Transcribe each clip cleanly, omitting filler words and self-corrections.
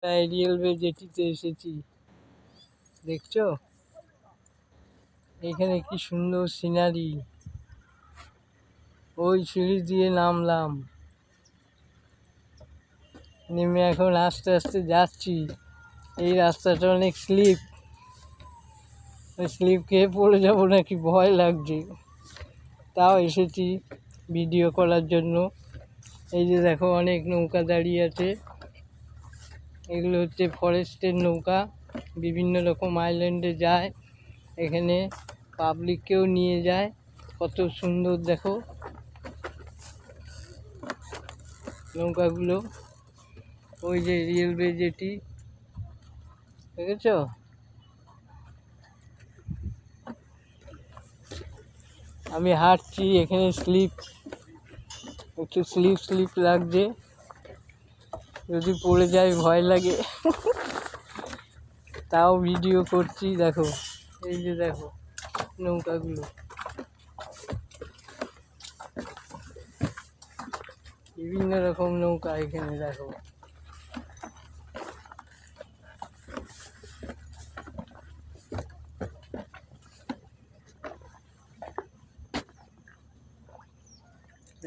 Railway জেটিতে এসেছি, দেখছো এখানে কি সুন্দর সিনারি। ওই সিঁড়ি দিয়ে নামলাম, নেমে এখন আস্তে আস্তে যাচ্ছি। এই রাস্তাটা অনেক স্লিপ খেয়ে পড়ে যাবো নাকি ভয় লাগছে, তাও এসেছি ভিডিও করার জন্য। এই যে দেখো অনেক নৌকা দাঁড়িয়ে আছে, এগুলো হচ্ছে ফরেস্টের নৌকা, বিভিন্ন রকম আইল্যান্ডে যায়, এখানে পাবলিককেও নিয়ে যায়। কত সুন্দর দেখো নৌকাগুলো। ওই যে রেলওয়ে জেটি, দেখেছ? আমি হাঁটছি, এখানে একটু স্লিপ লাগছে, যদি পড়ে যায় ভয় লাগে। তাও ভিডিও করছি। দেখো এই যে দেখো নৌকাগুলো, বিভিন্ন রকম নৌকা এখানে দেখো।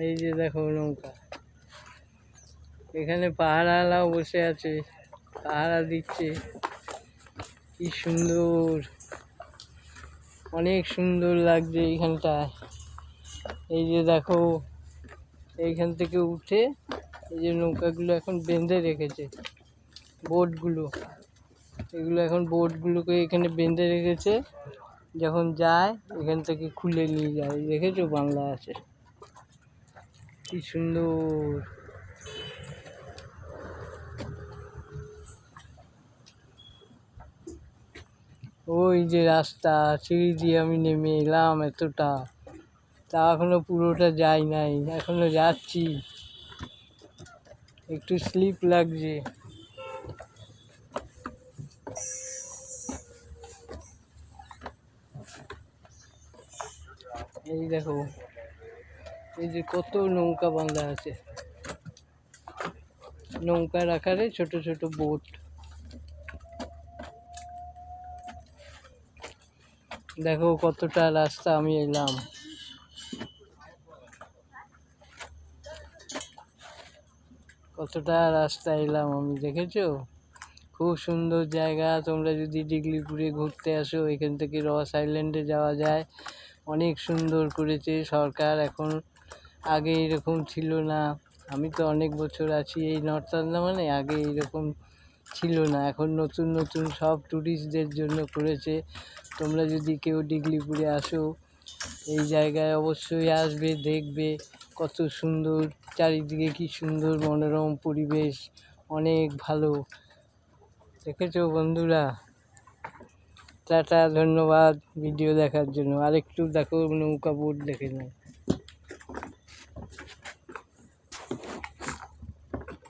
এই যে দেখো নৌকা, এখানে পাহারাওয়ালাও বসে আছে, পাহারা দিচ্ছে। কি সুন্দর, অনেক সুন্দর লাগছে এইখানটায়। এই যে দেখো এইখান থেকে উঠে এই যে নৌকাগুলো এখন বেঁধে রেখেছে, বোটগুলোকে এখানে বেঁধে রেখেছে, যখন যায় এখান থেকে খুলে নিয়ে যায়। দেখেছো বাংলা আছে, কি সুন্দর। ওই যে রাস্তা, সিঁড়ি দিয়ে আমি নেমে এলাম এতটা, তা এখনো পুরোটা যাই নাই, এখনো যাচ্ছি, একটু স্লিপ লাগছে। এই দেখো এই যে কত নৌকা বাঁধা আছে, নৌকার আকারে ছোট ছোট বোট। দেখো কতটা রাস্তা আমি এলাম, কতটা রাস্তা এলাম আমি, দেখেছো? খুব সুন্দর জায়গা। তোমরা যদি ডিগলিপুরে ঘুরতে আসো, এখান থেকে রস আইল্যান্ডে যাওয়া যায়। অনেক সুন্দর করেছে সরকার এখন, আগে এরকম ছিল না। আমি তো অনেক বছর আছি এই নর্থ আন্দামানে, আগে এইরকম ছিল না। এখন নতুন নতুন সব ট্যুরিস্টদের জন্য করেছে। তোমরা যদি কেউ ডিগলিপুরে আসো, এই জায়গায় অবশ্যই আসবে, দেখবে কত সুন্দর চারিদিকে, কি সুন্দর মনোরম পরিবেশ, অনেক ভালো। দেখেছো বন্ধুরা? টাটা, ধন্যবাদ ভিডিও দেখার জন্য। আরেকটু দেখো নৌকা বোট দেখে নাও।